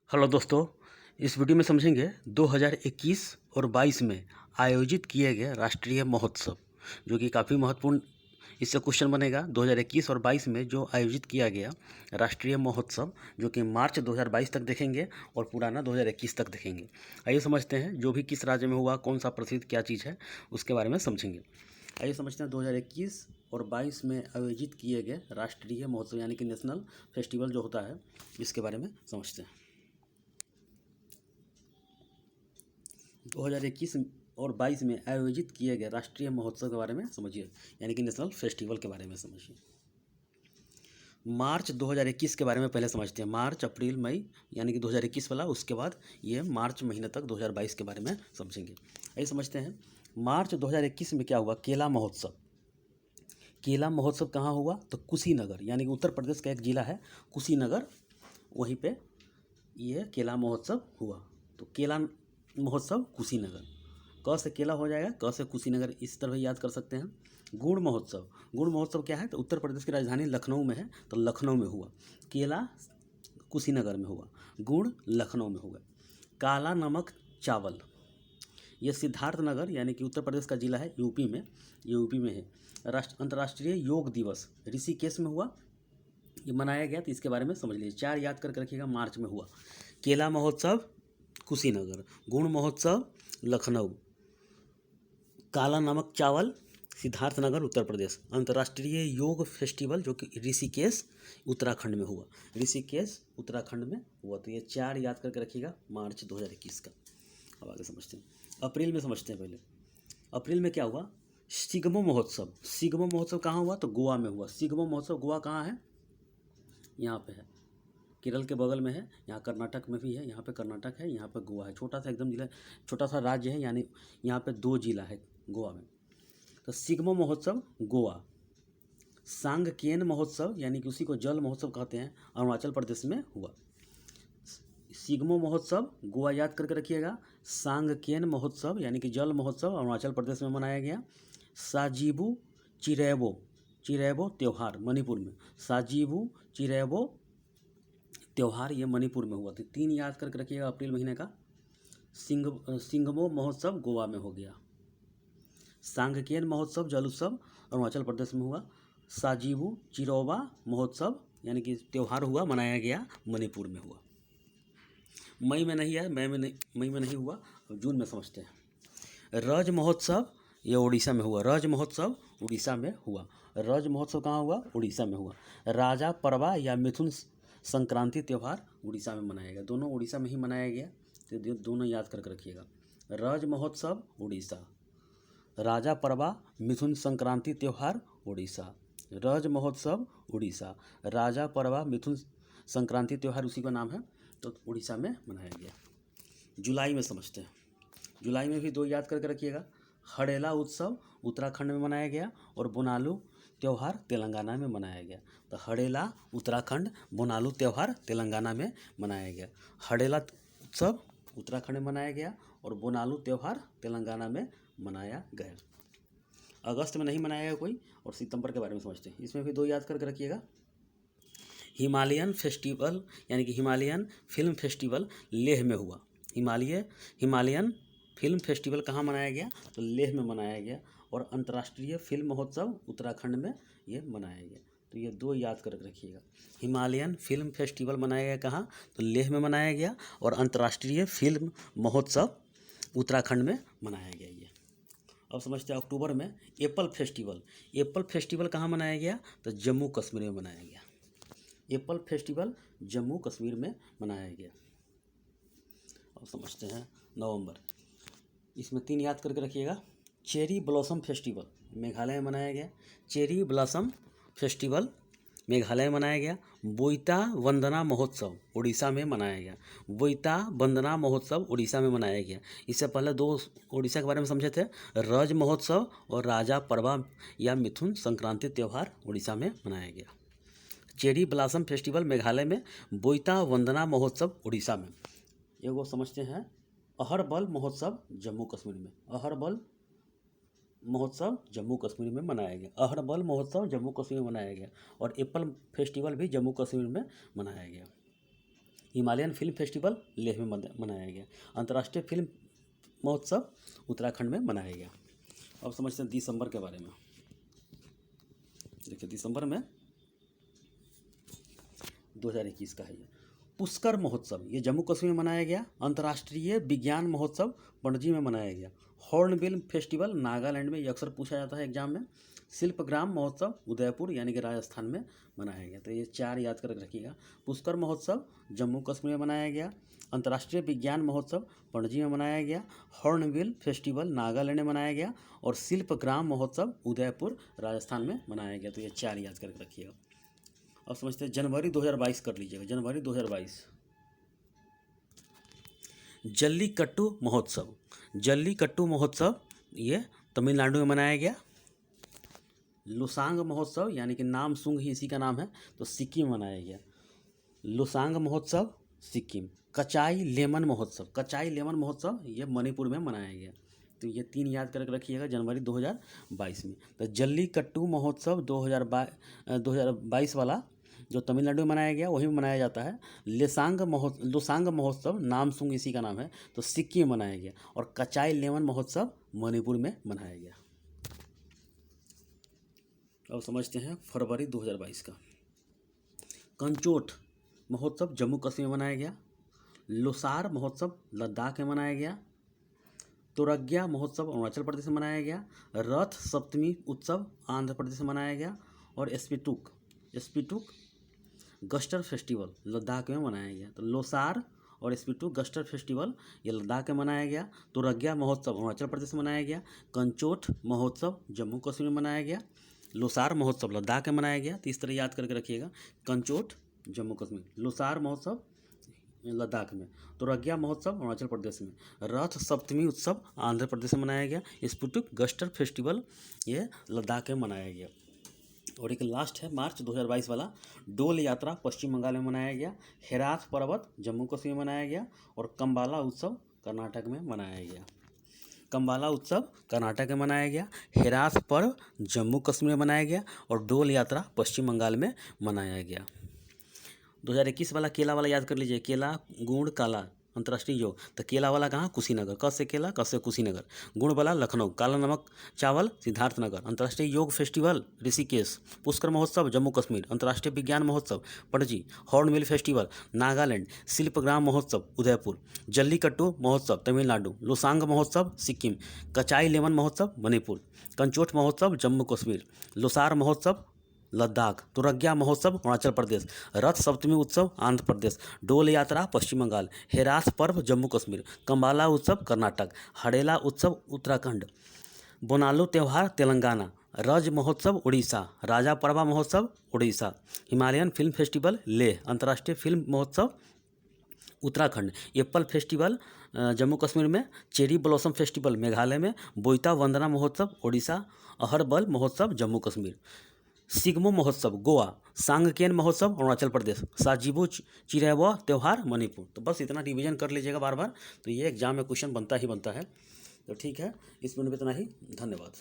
Hello दोस्तों, इस video में समझेंगे 2021 और 22 में आयोजित किए गए राष्ट्रीय महोत्सव, जो कि काफ़ी महत्वपूर्ण इससे क्वेश्चन बनेगा। 2021 और 22 में जो आयोजित किया गया राष्ट्रीय महोत्सव, जो कि मार्च 2022 तक देखेंगे और पुराना 2021 तक देखेंगे। आइए समझते हैं जो भी किस राज्य में हुआ, कौन सा प्रसिद्ध क्या चीज़ है, उसके बारे में समझेंगे। आइए समझते हैं 2021 और 22 में आयोजित किए गए राष्ट्रीय महोत्सव यानी कि नेशनल फेस्टिवल जो होता है, इसके बारे में समझते हैं। 2021 और 22 में आयोजित किए गए राष्ट्रीय महोत्सव के बारे में समझिए, यानी कि नेशनल फेस्टिवल के बारे में समझिए। मार्च 2021 के बारे में पहले समझते हैं। मार्च, अप्रैल, मई यानी कि 2021 वाला, उसके बाद ये मार्च महीने तक 2022 के बारे में समझेंगे। आइए समझते हैं। मार्च 2021 में क्या हुआ? केला महोत्सव। केला महोत्सव कहाँ हुआ? तो कुशीनगर, यानी कि उत्तर प्रदेश का एक जिला है कुशीनगर, वहीं पे ये केला महोत्सव हुआ। तो केला महोत्सव कुशीनगर, क से केला हो जाएगा, क से कुशीनगर, इस तरह याद कर सकते हैं। गुड़ महोत्सव। गुड़ महोत्सव क्या है? तो उत्तर प्रदेश की राजधानी लखनऊ में है, तो लखनऊ में हुआ। केला कुशीनगर में हुआ, गुड़ लखनऊ में हुआ। काला नमक चावल, ये सिद्धार्थनगर यानी कि उत्तर प्रदेश का जिला है, यूपी में, यूपी में है। अंतर्राष्ट्रीय योग दिवस ऋषिकेश में हुआ, ये मनाया गया, तो इसके बारे में समझ लीजिए। 4 याद करके रखिएगा। मार्च में हुआ केला महोत्सव कुशीनगर, गुड़ महोत्सव लखनऊ, काला नमक चावल सिद्धार्थनगर उत्तर प्रदेश, अंतर्राष्ट्रीय योग फेस्टिवल जो कि ऋषिकेश उत्तराखंड में हुआ। ऋषिकेश उत्तराखंड में हुआ। तो ये 4 याद करके रखिएगा मार्च 2021 का। अब आगे समझते हैं। अप्रैल में समझते हैं। पहले अप्रैल में क्या हुआ? सिगमो महोत्सव। सिगमो महोत्सव कहाँ हुआ? तो गोवा में हुआ। सिगमो महोत्सव गोवा कहाँ है? यहाँ पे है, केरल के बगल में है। यहाँ कर्नाटक में भी है, यहाँ पे कर्नाटक है, यहाँ पे गोवा है। छोटा सा एकदम जिला, छोटा सा राज्य है, यानी यहाँ पे 2 जिला है गोवा में। तो सिगमो महोत्सव गोवा। सांगकेन महोत्सव यानी कि उसी को जल महोत्सव कहते हैं, अरुणाचल प्रदेश में हुआ। सिगमो महोत्सव गोवा याद करके रखिएगा। सांगकेन महोत्सव यानी कि जल महोत्सव अरुणाचल प्रदेश में मनाया गया। साजीबू चिरेबो, चिरेबो त्यौहार मणिपुर में। साजीबू चिरेबो त्यौहार ये मणिपुर में हुआ। तो 3 याद करके रखिएगा अप्रैल महीने का। सिंगमो महोत्सव गोवा में हो गया। सांगकेन महोत्सव जल उत्सव अरुणाचल प्रदेश में हुआ। साजीबू चिरोबा महोत्सव यानी कि त्यौहार हुआ, मनाया गया, मणिपुर में हुआ। मई में नहीं है, मई में नहीं हुआ, जून में समझते हैं। रज महोत्सव ये उड़ीसा में हुआ। रज महोत्सव उड़ीसा में हुआ। रज महोत्सव कहाँ हुआ? उड़ीसा में हुआ। राजा परवा या मिथुन संक्रांति त्यौहार उड़ीसा में मनाया गया। दोनों उड़ीसा में ही मनाया गया, तो दोनों याद करके रखिएगा। रज महोत्सव उड़ीसा, राजा परवा मिथुन संक्रांति त्यौहार उड़ीसा। रज महोत्सव उड़ीसा, राजा परवा मिथुन संक्रांति त्यौहार उसी का नाम है, तो उड़ीसा में मनाया गया। जुलाई में समझते हैं। जुलाई में भी 2 याद करके रखिएगा। हड़ेला उत्सव उत्तराखंड में मनाया गया और बोनालू त्यौहार तेलंगाना में मनाया गया। तो हड़ेला उत्तराखंड, बोनालू त्यौहार तेलंगाना में मनाया गया। हड़ेला उत्सव उत्तराखंड में मनाया गया और बोनालू त्यौहार तेलंगाना में मनाया गया। अगस्त में नहीं मनाया गया कोई। और सितंबर के बारे में समझते हैं। इसमें भी 2 याद करके रखिएगा। हिमालयन फेस्टिवल यानी कि हिमालयन फिल्म फेस्टिवल लेह में हुआ। हिमालयन फिल्म फेस्टिवल कहाँ मनाया गया? तो लेह में मनाया गया। और अंतर्राष्ट्रीय फिल्म महोत्सव उत्तराखंड में ये मनाया गया। तो ये 2 याद कर रखिएगा। हिमालयन फिल्म फेस्टिवल मनाया गया कहाँ? तो लेह में मनाया गया। और अंतर्राष्ट्रीय फिल्म महोत्सव उत्तराखंड में मनाया गया। ये अब समझते हैं अक्टूबर में एप्पल फेस्टिवल। एप्पल फेस्टिवल कहाँ मनाया गया? तो जम्मू कश्मीर में मनाया गया। एप्पल फेस्टिवल जम्मू कश्मीर में मनाया गया। अब समझते हैं नवंबर। इसमें 3 याद करके रखिएगा। चेरी ब्लॉसम फेस्टिवल मेघालय में मनाया गया। चेरी ब्लॉसम फेस्टिवल मेघालय में मनाया गया। बोईता वंदना महोत्सव उड़ीसा में मनाया गया। बोईता वंदना महोत्सव उड़ीसा में मनाया गया। इससे पहले 2 उड़ीसा के बारे में समझे थे, रज महोत्सव और राजा परवा या मिथुन संक्रांति त्यौहार उड़ीसा में मनाया गया। चेरी ब्लॉसम फेस्टिवल मेघालय में, बोईता वंदना महोत्सव उड़ीसा में। एगो समझते हैं अहरबल महोत्सव जम्मू कश्मीर में। अहरबल महोत्सव जम्मू कश्मीर में मनाया गया। अहरबल महोत्सव जम्मू कश्मीर में मनाया गया। और एप्पल फेस्टिवल भी जम्मू कश्मीर में मनाया गया। हिमालयन फिल्म फेस्टिवल लेह में मनाया गया। अंतर्राष्ट्रीय फिल्म महोत्सव उत्तराखंड में मनाया गया। अब समझते हैं दिसंबर के बारे में। देखिए दिसंबर में 2021 का है ये पुष्कर महोत्सव, ये जम्मू कश्मीर में मनाया गया। अंतर्राष्ट्रीय विज्ञान महोत्सव पणजी में मनाया गया। हॉर्नबिल फेस्टिवल नागालैंड में, ये अक्सर पूछा जाता है एग्जाम में। शिल्पग्राम महोत्सव उदयपुर यानी कि राजस्थान में मनाया गया। तो ये 4 याद कर रखिएगा। पुष्कर महोत्सव जम्मू कश्मीर में मनाया गया। अंतर्राष्ट्रीय विज्ञान महोत्सव पणजी में मनाया गया। हॉर्नबिल फेस्टिवल नागालैंड में मनाया गया और शिल्पग्राम महोत्सव उदयपुर राजस्थान में मनाया गया। तो ये 4 याद करके रखिएगा। अब समझते हैं जनवरी 2022 कर लीजिएगा। जनवरी 2022 जल्लीकट्टू महोत्सव। जल्लीकट्टू महोत्सव ये तमिलनाडु में मनाया गया। लुसांग महोत्सव यानी कि नाम सुंग ही इसी का नाम है, तो सिक्किम मनाया गया। लुसांग महोत्सव सिक्किम। कचाई लेमन महोत्सव, कचाई लेमन महोत्सव ये मणिपुर में मनाया गया। तो ये 3 याद करके रखिएगा जनवरी 2022 में। तो जल्लीकट्टू महोत्सव 2022 वाला जो तमिलनाडु में मनाया गया वही मनाया जाता है। लुसांग महोत्सव नामसुंग इसी का नाम है, तो सिक्किम मनाया गया। और कचाई लेमन महोत्सव मणिपुर में मनाया गया। अब समझते हैं फरवरी 2022 का। कंचोट महोत्सव जम्मू कश्मीर में मनाया गया। लोसार महोत्सव लद्दाख में मनाया गया। तोरग्या महोत्सव अरुणाचल प्रदेश में मनाया गया। रथ सप्तमी उत्सव आंध्र प्रदेश में मनाया गया। और स्पीटुक गस्टर फेस्टिवल लद्दाख में मनाया गया। तो लोसार और स्पीटुक गस्टर फेस्टिवल ये लद्दाख में मनाया गया। तोरग्या महोत्सव अरुणाचल प्रदेश में मनाया गया। कंचोट महोत्सव जम्मू कश्मीर में मनाया गया। लोसार महोत्सव लद्दाख में मनाया गया। तो इस तरह याद करके रखिएगा। कंचोट जम्मू कश्मीर, लोसार महोत्सव लद्दाख में, तोरग्या महोत्सव अरुणाचल प्रदेश में, रथ सप्तमी उत्सव आंध्र प्रदेश में मनाया गया। स्पुटुक गस्टर फेस्टिवल ये लद्दाख में मनाया गया। और एक लास्ट है मार्च 2022 वाला, डोल यात्रा पश्चिम बंगाल में मनाया गया। हेराथ पर्वत जम्मू कश्मीर में मनाया गया। और कम्बाला उत्सव कर्नाटक में मनाया गया। कम्बाला उत्सव कर्नाटक में मनाया गया। हेराथ पर्व जम्मू कश्मीर में मनाया गया। और डोल यात्रा पश्चिम बंगाल में मनाया गया। 2021 वाला केला वाला याद कर लीजिए। केला गुड़ काला अंतर्राष्ट्रीय योग। तो केला वाला कहाँ? कुशीनगर। क से केला, क से कुशीनगर। गुड़ वाला लखनऊ। काला नमक चावल सिद्धार्थनगर। अंतर्राष्ट्रीय योग फेस्टिवल ऋषिकेश। पुष्कर महोत्सव जम्मू कश्मीर। अंतर्राष्ट्रीय विज्ञान महोत्सव पणजी। Hornbill festival Nagaland. शिल्पग्राम महोत्सव उदयपुर। जल्लीकट्टू महोत्सव तमिलनाडु। लोसांग महोत्सव सिक्किम। कचाई लेमन महोत्सव मणिपुर। कंचोट महोत्सव जम्मू कश्मीर। लोसार महोत्सव लद्दाख। तुरग्या महोत्सव अरुणाचल प्रदेश। रथ सप्तमी उत्सव आंध्र प्रदेश। डोल यात्रा पश्चिम बंगाल। हेराथ पर्व जम्मू कश्मीर। कम्बाला उत्सव कर्नाटक। हड़ेला उत्सव उत्तराखंड। बोनालू त्यौहार तेलंगाना। रज महोत्सव उड़ीसा। राजा परवा महोत्सव Orissa. Himalayan film festival Leh. अंतर्राष्ट्रीय फिल्म महोत्सव उत्तराखंड। एप्पल फेस्टिवल जम्मू कश्मीर में। चेरी ब्लॉसम फेस्टिवल मेघालय में। बोईता वंदना महोत्सव ओडिशा। अहरबल महोत्सव जम्मू कश्मीर। सिगमो महोत्सव गोवा। सांगकेन महोत्सव अरुणाचल प्रदेश। साजिबू चिरेबो त्यौहार मणिपुर। तो बस इतना रिवीजन कर लीजिएगा बार बार, तो ये एग्जाम में क्वेश्चन बनता ही बनता है। तो ठीक है, इस वीडियो में इतना ही। धन्यवाद।